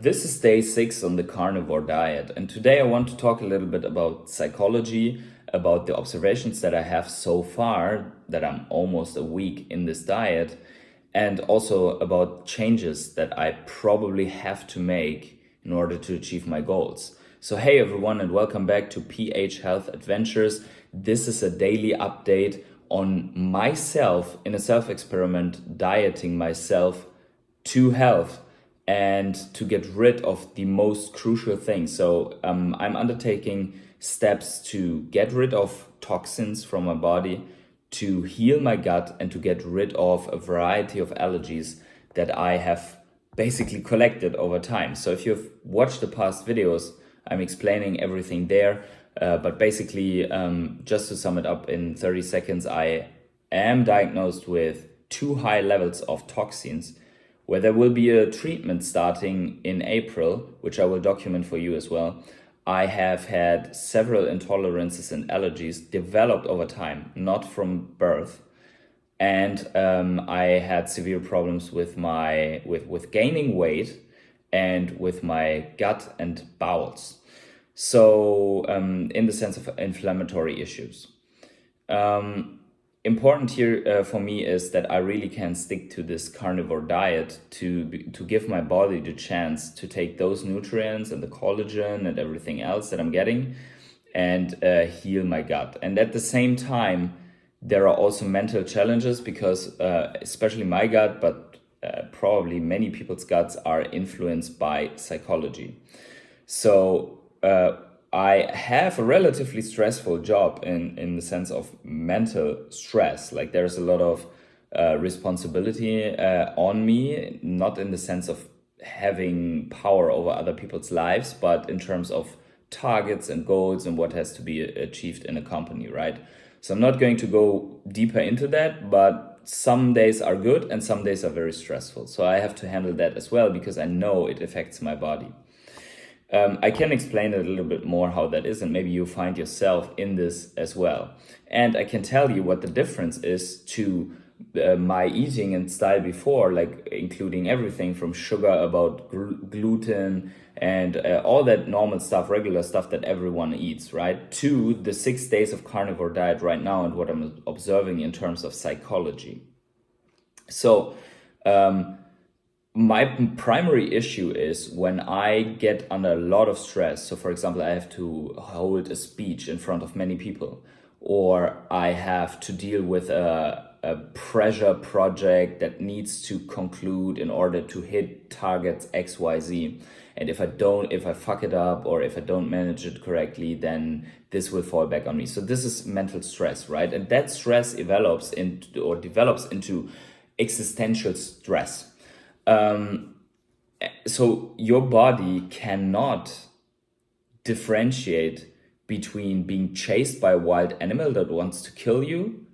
This is day 6 on the carnivore diet, and today I want to talk a little bit about psychology, about the observations that I have so far, that I'm almost a week in this diet, and also about changes that I probably have to make in order to achieve my goals. So hey everyone, and welcome back to PH Health Adventures. This is a daily update on myself in a self-experiment, dieting myself to health and to get rid of the most crucial thing. So I'm undertaking steps to get rid of toxins from my body, to heal my gut, and to get rid of a variety of allergies that I have basically collected over time. So if you've watched the past videos, I'm explaining everything there. But basically, just to sum it up in 30 seconds, I am diagnosed with 2 high levels of toxins, where there will be a treatment starting in April, which I will document for you as well. I have had several intolerances and allergies developed over time, not from birth. And I had severe problems with with gaining weight and with my gut and bowels. So in the sense of inflammatory issues. Important here for me is that I really can stick to this carnivore diet to give my body the chance to take those nutrients and the collagen and everything else that I'm getting and heal my gut. And at the same time, there are also mental challenges because especially my gut, but probably many people's guts are influenced by psychology. So I have a relatively stressful job in the sense of mental stress. Like there's a lot of responsibility on me, not in the sense of having power over other people's lives, but in terms of targets and goals and what has to be achieved in a company, right? So I'm not going to go deeper into that, but some days are good and some days are very stressful. So I have to handle that as well because I know it affects my body. I can explain it a little bit more how that is, and maybe you find yourself in this as well. And I can tell you what the difference is to my eating and style before, like including everything from sugar, about gluten, and all that normal stuff, regular stuff that everyone eats, right? To the 6 days of carnivore diet right now and what I'm observing in terms of psychology. So, my primary issue is when I get under a lot of stress. So for example, I have to hold a speech in front of many people, or I have to deal with a pressure project that needs to conclude in order to hit targets XYZ. And if I fuck it up or if I don't manage it correctly, then this will fall back on me. So this is mental stress, right? And that stress develops into existential stress. So your body cannot differentiate between being chased by a wild animal that wants to kill you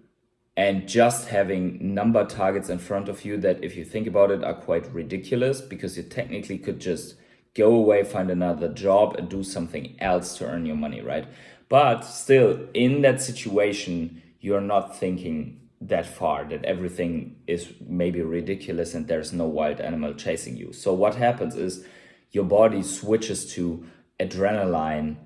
and just having number targets in front of you that, if you think about it, are quite ridiculous because you technically could just go away, find another job and do something else to earn your money, right? But still, in that situation, you're not thinking that far, that everything is maybe ridiculous and there's no wild animal chasing you. So what happens is your body switches to adrenaline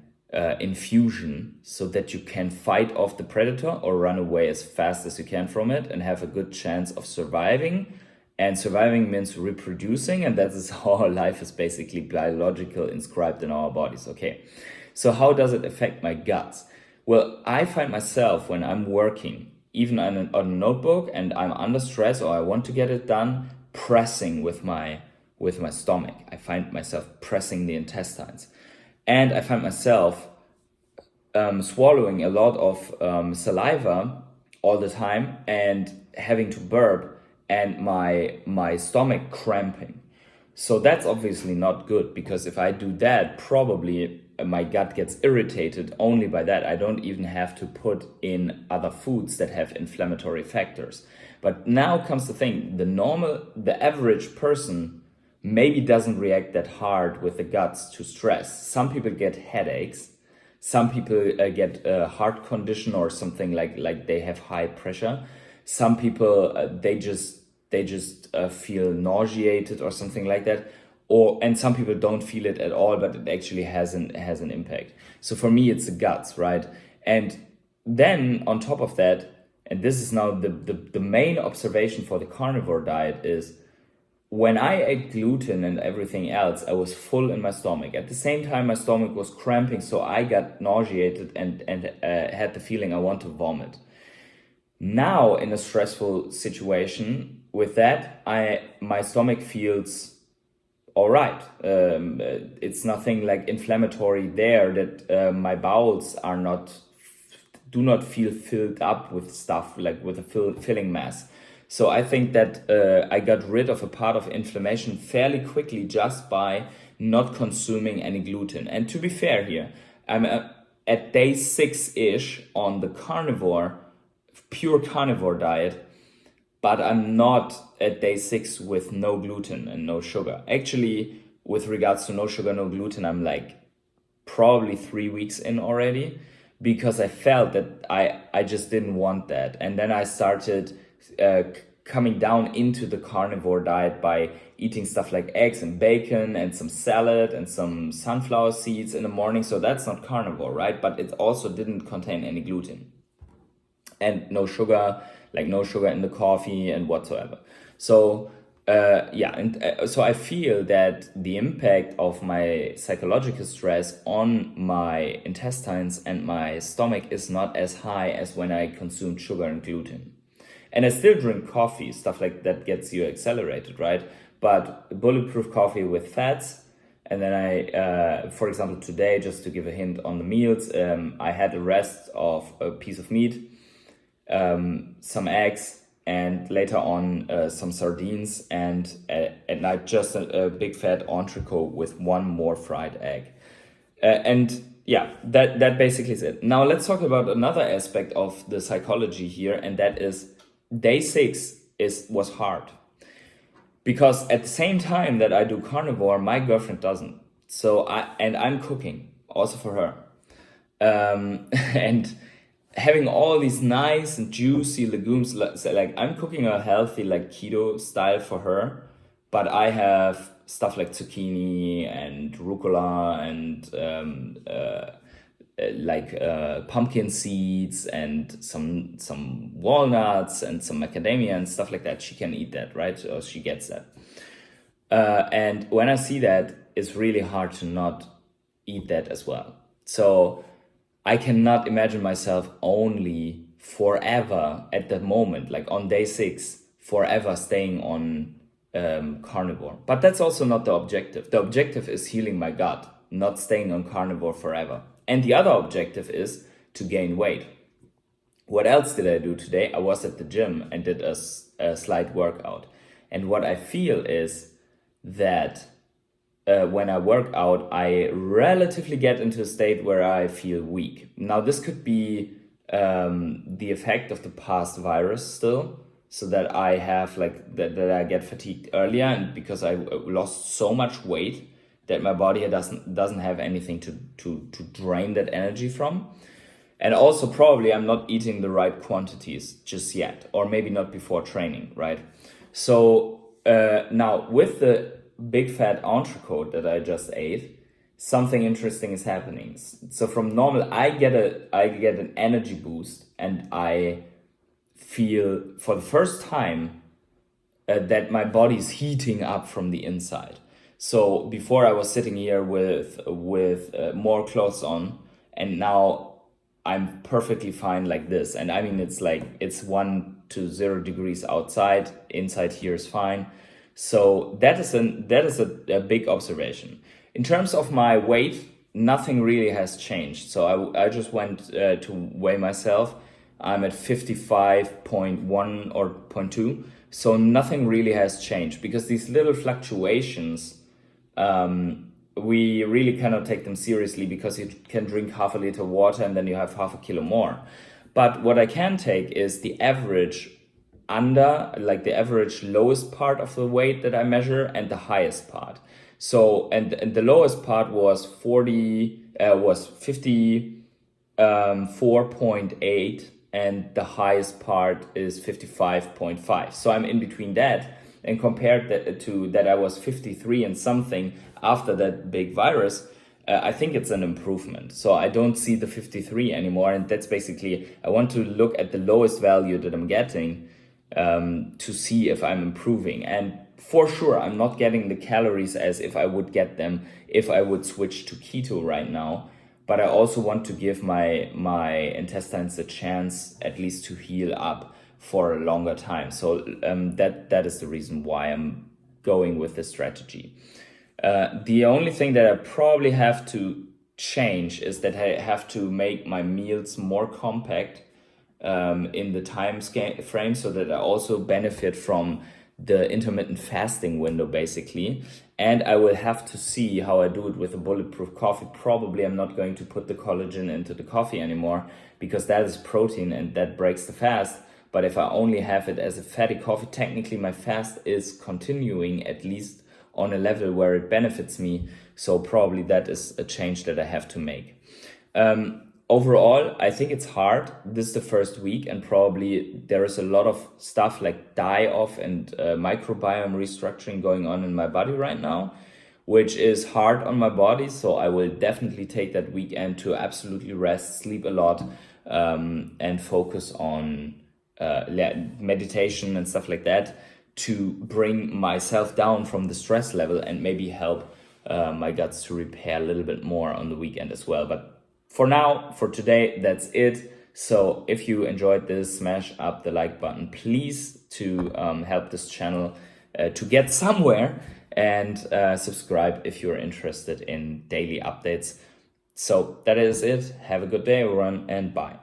infusion so that you can fight off the predator or run away as fast as you can from it and have a good chance of surviving. And surviving means reproducing, and that is how our life is basically biological inscribed in our bodies. Okay, so how does it affect my guts? Well, I find myself when I'm working even on a notebook and I'm under stress or I want to get it done, pressing with my stomach. I find myself pressing the intestines. And I find myself swallowing a lot of saliva all the time and having to burp and my stomach cramping. So that's obviously not good because if I do that, probably my gut gets irritated only by that. I don't even have to put in other foods that have inflammatory factors. But now comes the thing, the average person maybe doesn't react that hard with the guts to stress. Some people get headaches. Some people get a heart condition or something like they have high pressure. Some people, they just feel nauseated or something like that. and some people don't feel it at all, but it actually has an impact. So for me, it's the guts, right? And then on top of that, and this is now the main observation for the carnivore diet, is when I ate gluten and everything else, I was full in my stomach. At the same time, my stomach was cramping, so I got nauseated and had the feeling I want to vomit. Now, in a stressful situation with that, my stomach feels all right. It's nothing like inflammatory there, that my bowels do not feel filled up with stuff, like with a filling mass. So I think that I got rid of a part of inflammation fairly quickly just by not consuming any gluten. And to be fair here, I'm at day 6-ish on the pure carnivore diet, but I'm not at day 6 with no gluten and no sugar. Actually, with regards to no sugar, no gluten, I'm like probably 3 weeks in already, because I felt that I just didn't want that. And then I started coming down into the carnivore diet by eating stuff like eggs and bacon and some salad and some sunflower seeds in the morning. So that's not carnivore, right? But it also didn't contain any gluten and no sugar, like no sugar in the coffee and whatsoever. So so I feel that the impact of my psychological stress on my intestines and my stomach is not as high as when I consumed sugar and gluten. And I still drink coffee, stuff like that gets you accelerated, right? But bulletproof coffee with fats. And then I, for example, today, just to give a hint on the meals, I had the rest of a piece of meat, some eggs, and later on some sardines, and at night just a big fat entrecote with one more fried egg. That basically is it. Now let's talk about another aspect of the psychology here, and that is day 6 was hard. Because at the same time that I do carnivore, my girlfriend doesn't. So I'm cooking also for her. And having all these nice and juicy legumes, like I'm cooking a healthy, like keto style for her, but I have stuff like zucchini and rucola and pumpkin seeds and some walnuts and some macadamia and stuff like that. She can eat that, right? So she gets that. And when I see that, it's really hard to not eat that as well. So I cannot imagine myself only forever at that moment, like on day 6, forever staying on carnivore. But that's also not the objective. The objective is healing my gut, not staying on carnivore forever. And the other objective is to gain weight. What else did I do today? I was at the gym and did a slight workout. And what I feel is that when I work out, I relatively get into a state where I feel weak. Now, this could be the effect of the past virus still, so that I have that I get fatigued earlier, and because I lost so much weight that my body doesn't have anything to drain that energy from. And also probably I'm not eating the right quantities just yet, or maybe not before training, right? So now with the big fat entrecote that I just ate, something interesting is happening. So from normal, I get an energy boost, and I feel for the first time that my body is heating up from the inside. So before I was sitting here with more clothes on, and now I'm perfectly fine like this. And I mean, it's 1 to 0 degrees outside. Inside here is fine. So that is a big observation. In terms of my weight, nothing really has changed. So I just went to weigh myself. I'm at 55.1 or 0.2. So nothing really has changed, because these little fluctuations, we really cannot take them seriously, because you can drink half a liter water and then you have half a kilo more. But what I can take is the average the average lowest part of the weight that I measure and the highest part. So, and the lowest part was 54.8, and the highest part is 55.5. So I'm in between that. and compared that to that I was 53 and something after that big virus, I think it's an improvement. So I don't see the 53 anymore, and that's basically, I want to look at the lowest value that I'm getting to see if I'm improving. And for sure, I'm not getting the calories as if I would get them if I would switch to keto right now. But I also want to give my intestines a chance at least to heal up for a longer time. So that is the reason why I'm going with this strategy. The only thing that I probably have to change is that I have to make my meals more compact in the time frame, so that I also benefit from the intermittent fasting window basically. And I will have to see how I do it with a bulletproof coffee. Probably I'm not going to put the collagen into the coffee anymore, because that is protein and that breaks the fast. But if I only have it as a fatty coffee, technically my fast is continuing, at least on a level where it benefits me. So probably that is a change that I have to make. Overall, I think it's hard. This is the first week, and probably there is a lot of stuff like die-off and microbiome restructuring going on in my body right now, which is hard on my body. So I will definitely take that weekend to absolutely rest, sleep a lot, and focus on meditation and stuff like that to bring myself down from the stress level and maybe help my guts to repair a little bit more on the weekend as well. But for now, for today, that's it. So if you enjoyed this, smash up the like button, please, to help this channel to get somewhere, and subscribe if you're interested in daily updates. So that is it. Have a good day, everyone, and bye.